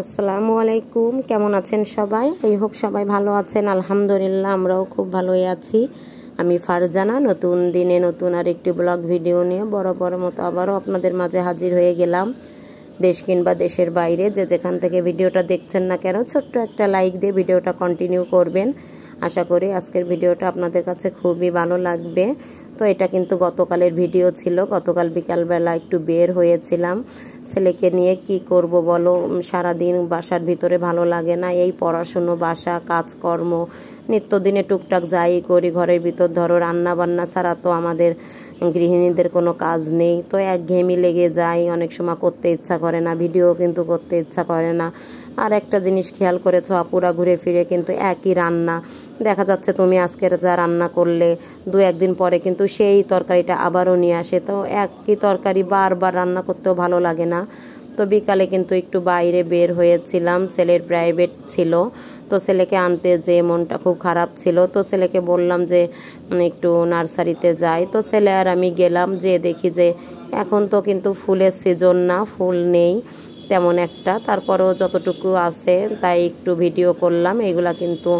আসসালামু আলাইকুম, কেমন আছেন সবাই? আই হোপ সবাই ভালো আছেন। আলহামদুলিল্লাহ আমরাও খুব ভালোই আছি। আমি ফারজানা নতুন দিনে নতুন আরেকটি ব্লগ ভিডিও নিয়ে বড় মতো আবারও আপনাদের মাঝে হাজির হয়ে গেলাম। দেশ কিংবা দেশের বাইরে যে যেখান থেকে ভিডিওটা দেখছেন না কেন, ছোট্ট একটা লাইক দিয়ে ভিডিওটা কন্টিনিউ করবেন। আশা করি আজকের ভিডিওটা আপনাদের কাছে খুবই ভালো লাগবে। তো এটা কিন্তু গতকালের ভিডিও ছিল। গতকাল বিকালবেলা একটু বের হয়েছিলাম ছেলেকে নিয়ে। কি করব বলো, সারাদিন বাসার ভিতরে ভালো লাগে না। এই পড়াশুনো, বাসা, কাজকর্ম, নিত্যদিনে টুকটাক যাই করি ঘরের ভিতর, ধরো রান্না বান্না ছাড়া তো আমাদের গৃহিণীদের কোনো কাজ নেই। তো একঘেয়েমি লেগে যায়, অনেক সময় করতে ইচ্ছা করে না, ভিডিও কিন্তু করতে ইচ্ছা করে না। আর একটা জিনিস খেয়াল করেছো আপুরা, ঘুরে ফিরে কিন্তু একই রান্না দেখা যাচ্ছে। তুমি আজকের যা রান্না করলে দু একদিন পরে কিন্তু সেই তরকারিটা আবারও নিয়ে আসে। তো একই তরকারি বারবার রান্না করতেও ভালো লাগে না। তো বিকালে কিন্তু একটু বাইরে বের হয়েছিলাম, ছেলের প্রাইভেট ছিল। তো ছেলেকে আনতে যে মনটা খুব খারাপ ছিল, তো ছেলেকে বললাম যে একটু নার্সারিতে যাই। তো ছেলে আর আমি গেলাম, যে দেখি যে এখন তো কিন্তু ফুলের সিজন না, ফুল নেই তেমন একটা। তারপরেও যতটুকু আছে তাই একটু ভিডিও করলাম। এগুলা কিন্তু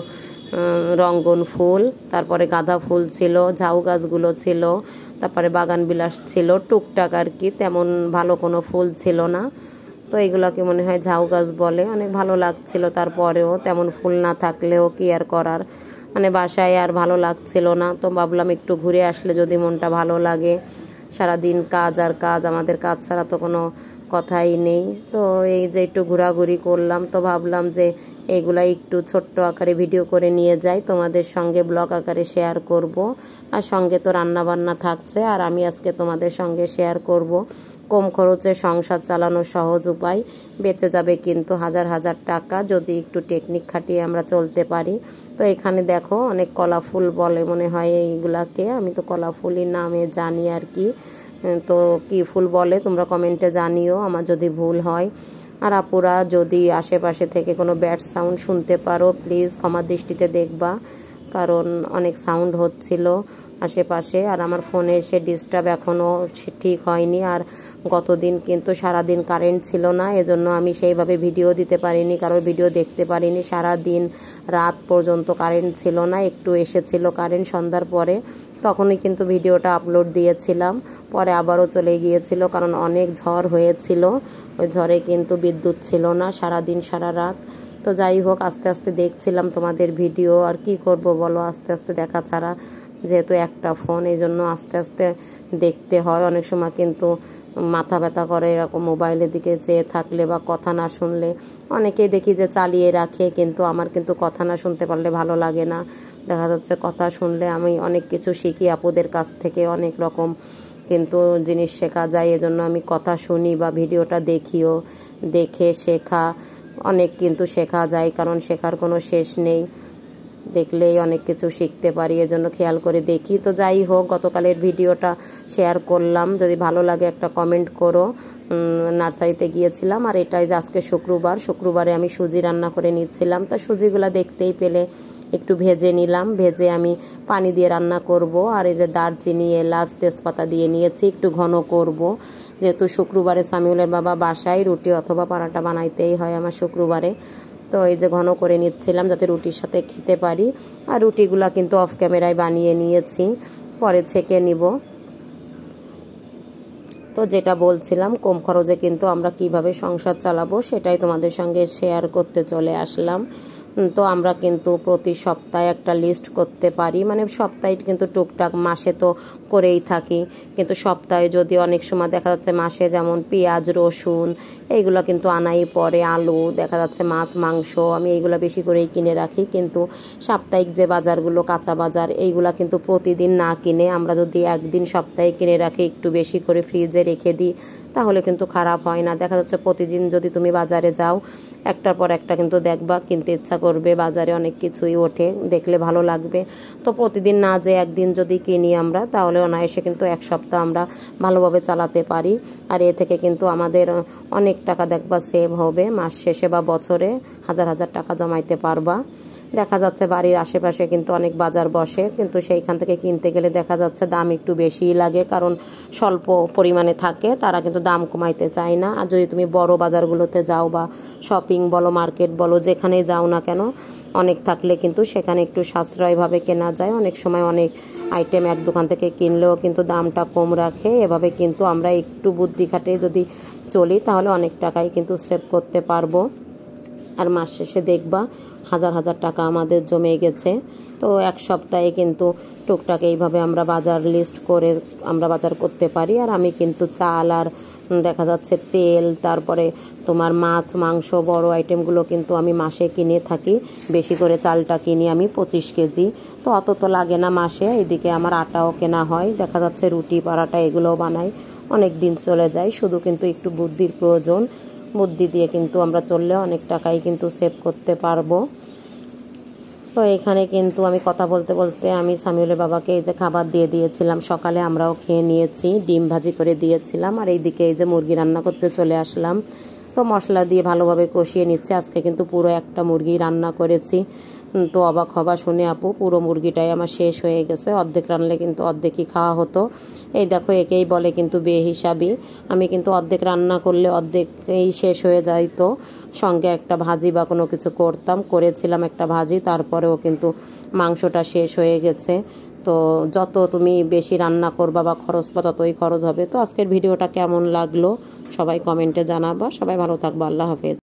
রঙ্গন ফুল, তারপরে গাঁদা ফুল ছিল, ঝাউ গাছগুলো ছিল, তারপরে বাগান বিলাস ছিল, টুকটাক আর কি, তেমন ভালো কোনো ফুল ছিল না। তো এগুলোকে মনে হয় ঝাউ গাছ বলে। অনেক ভালো লাগছিল, তারপরেও তেমন ফুল না থাকলেও কি আর করার, মানে বাসায় আর ভালো লাগছিল না। তো ভাবলাম একটু ঘুরে আসলে যদি মনটা ভালো লাগে। সারাদিন কাজ আর কাজ, আমাদের কাজ ছাড়া তো কোনো কথাই নেই। তো এই যে একটু ঘোরাঘুরি করলাম, তো ভাবলাম যে এইগুলা একটু ছোট্ট আকারে ভিডিও করে নিয়ে যাই, তোমাদের সঙ্গে ব্লগ আকারে শেয়ার করব। আর সঙ্গে তো রান্না বান্না থাকছে, আর আমি আজকে তোমাদের সঙ্গে শেয়ার করব কম খরচে সংসার চালানোর সহজ উপায়। বেঁচে যাবে কিন্তু হাজার হাজার টাকা যদি একটু টেকনিক খাটিয়ে আমরা চলতে পারি। তো এখানে দেখো অনেক কলা ফুল বলে মনে হয় এইগুলাকে, আমি তো কলা ফুলই নামে জানি আর কি। তো কি ফুল বলে তোমরা কমেন্টে জানিও আমার যদি ভুল হয়। আর আপুরা যদি আশেপাশে থেকে কোনো ব্যাড সাউন্ড শুনতে পারো প্লিজ ক্ষমার দৃষ্টিতে দেখবা, কারণ অনেক সাউন্ড হচ্ছিল আশেপাশে। আর আমার ফোনে এসে ডিস্টার্ব এখনও ঠিক হয়নি। আর গতদিন কিন্তু সারাদিন কারেন্ট ছিল না, এজন্য আমি সেইভাবে ভিডিও দিতে পারিনি, কারোর ভিডিও দেখতে পারিনি। সারাদিন রাত পর্যন্ত কারেন্ট ছিল না, একটু এসেছিল কারেন্ট সন্ধ্যার পরে, তখনই কিন্তু ভিডিওটা আপলোড দিয়েছিলাম। পরে আবারও চলে গিয়েছিল, কারণ অনেক ঝড় হয়েছিল। ওই ঝড়ে কিন্তু বিদ্যুৎ ছিল না সারাদিন সারা রাত। তো যাই হোক, আস্তে আস্তে দেখছিলাম তোমাদের ভিডিও, আর কি করব বলো, আস্তে আস্তে দেখা ছাড়া, যেহেতু একটা ফোন এই জন্য আস্তে আস্তে দেখতে হয়। অনেক সময় কিন্তু মাথা ব্যথা করে এরকম মোবাইলের দিকে চেয়ে থাকলে বা কথা না শুনলে। অনেকেই দেখি যে চালিয়ে রাখে, কিন্তু আমার কিন্তু কথা না শুনতে পারলে ভালো লাগে না। দেখা যাচ্ছে কথা শুনলে আমি অনেক কিছু শিখি আপুদের কাছ থেকে, অনেক রকম কিন্তু জিনিস শেখা যায়। এজন্য আমি কথা শুনি বা ভিডিওটা দেখিও, দেখে শেখা অনেক কিন্তু শেখা যায়, কারণ শেখার কোনো শেষ নেই, দেখলেই অনেক কিছু শিখতে পারি, এজন্য খেয়াল করে দেখি। তো যাই হোক, গতকালের ভিডিওটা শেয়ার করলাম, যদি ভালো লাগে একটা কমেন্ট করো। নার্সারিতে গিয়েছিলাম, আর এটাই যে আজকে শুক্রবারে আমি সুজি রান্না করে নিচ্ছিলাম। তো সুজিগুলো দেখতেই পেলে একটু ভেজে নিলাম, ভেজে আমি পানি দিয়ে রান্না করব। আর এই যে দারচিনি, এলাচ, তেজপাতা দিয়ে নিয়েছি, একটু ঘন করব। যেহেতু শুক্রবারে সামিউলের বাবা বাসায়, রুটি অথবা পরাটা বানাইতেই হয় আমার শুক্রবারে। তো এই যে ঘন করে নিচ্ছিলাম যাতে রুটির সাথে খেতে পারি। আর রুটিগুলা কিন্তু অফ ক্যামেরায় বানিয়ে নিয়েছি, পরে ছেঁকে নিব। তো যেটা বলছিলাম, কম খরচে কিন্তু আমরা কিভাবে সংসার চালাবো সেটাই তোমাদের সঙ্গে শেয়ার করতে চলে আসলাম। তো আমরা কিন্তু প্রতি সপ্তাহে একটা লিস্ট করতে পারি, মানে সপ্তাহে কিন্তু টুকটাক, মাসে তো করেই থাকি, কিন্তু সপ্তাহে যদি অনেক সময় দেখা যাচ্ছে মাসে যেমন পেঁয়াজ, রসুন এইগুলো কিন্তু আনাই পড়ে, আলু, দেখা যাচ্ছে মাছ, মাংস, আমি এইগুলো বেশি করেই কিনে রাখি। কিন্তু সাপ্তাহিক যে বাজারগুলো, কাঁচা বাজার, এইগুলা কিন্তু প্রতিদিন না কিনে আমরা যদি একদিন সপ্তাহে কিনে রাখি, একটু বেশি করে ফ্রিজে রেখে দিই, তাহলে কিন্তু খারাপ হয় না। দেখা যাচ্ছে প্রতিদিন যদি তুমি বাজারে যাও, একটার পর একটা কিন্তু দেখবা কিনতে ইচ্ছা করবে, বাজারে অনেক কিছুই ওঠে, দেখলে ভালো লাগবে। তো প্রতিদিন না যে একদিন যদি কিনি আমরা, তাহলে অনায়াসে কিন্তু এক সপ্তাহ আমরা ভালোভাবে চালাতে পারি। আর এ থেকে কিন্তু আমাদের অনেক টাকা দেখবা সেভ হবে, মাস শেষে বা বছরে হাজার হাজার টাকা জমাইতে পারবা। দেখা যাচ্ছে বাড়ির আশেপাশে কিন্তু অনেক বাজার বসে, কিন্তু সেইখান থেকে কিনতে গেলে দেখা যাচ্ছে দাম একটু বেশিই লাগে, কারণ স্বল্প পরিমাণে থাকে, তারা কিন্তু দাম কমাইতে চায় না। আর যদি তুমি বড় বাজারগুলোতে যাও বা শপিং বলো, মার্কেট বলো, যেখানে যাও না কেন, অনেক থাকলে কিন্তু সেখানে একটু সাশ্রয়ভাবে কেনা যায়। অনেক সময় অনেক আইটেম এক দোকান থেকে কিনলেও কিন্তু দামটা কম রাখে। এভাবে কিন্তু আমরা একটু বুদ্ধি খাটিয়ে যদি চলি তাহলে অনেক টাকাই কিন্তু সেভ করতে পারবো। আর মাস শেষে দেখবা হাজার হাজার টাকা আমাদের জমে গেছে। তো এক সপ্তাহে কিন্তু টুকটাক এইভাবে আমরা বাজার লিস্ট করে আমরা বাজার করতে পারি। আর আমি কিন্তু চাল আর দেখা যাচ্ছে তেল, তারপরে তোমার মাছ মাংস বড় আইটেমগুলো কিন্তু আমি মাসে কিনে থাকি। বেশি করে চালটা কিনি আমি 25 কেজি, তো অত তো লাগে না মাসে। এদিকে আমার আটাও কেনা হয়, দেখা যাচ্ছে রুটি পরাটা এগুলোও বানাই, অনেক দিন চলে যায়। শুধু কিন্তু একটু বুদ্ধির প্রয়োজন, বুদ্ধি দিয়ে কিন্তু আমরা চললে অনেক টাকাই কিন্তু সেভ করতে পারবো। তো এখানে কিন্তু আমি কথা বলতে বলতে আমি সামিউলের বাবাকে এই যে খাবার দিয়ে দিয়েছিলাম, সকালে আমরাও খেয়ে নিয়েছি, ডিম ভাজি করে দিয়েছিলাম। আর এইদিকে এই যে মুরগি রান্না করতে চলে আসলাম। তো মশলা দিয়ে ভালোভাবে কষিয়ে নিচ্ছি। আজকে কিন্তু পুরো একটা মুরগি রান্না করেছি। তো অবাক হবা শুনে আপু, পুরো মুরগিটাই আমার শেষ হয়ে গেছে। অর্ধেক রানলে কিন্তু অর্ধেকই খাওয়া হতো। এই দেখো, একেই বলে কিন্তু বেহিসাবি। আমি কিন্তু অর্ধেক রান্না করলে অর্ধেকই শেষ হয়ে যাইতো। সঙ্গে একটা ভাজি বা কোনো কিছু করেছিলাম একটা ভাজি, তারপরেও কিন্তু মাংসটা শেষ হয়ে গেছে। তো যত তুমি বেশি রান্না করবা বা খরচ বা ততই খরচ হবে। তো আজকের ভিডিওটা কেমন লাগলো সবাই কমেন্টে জানাবা। সবাই ভালো থাকবা, আল্লাহ হাফেজ।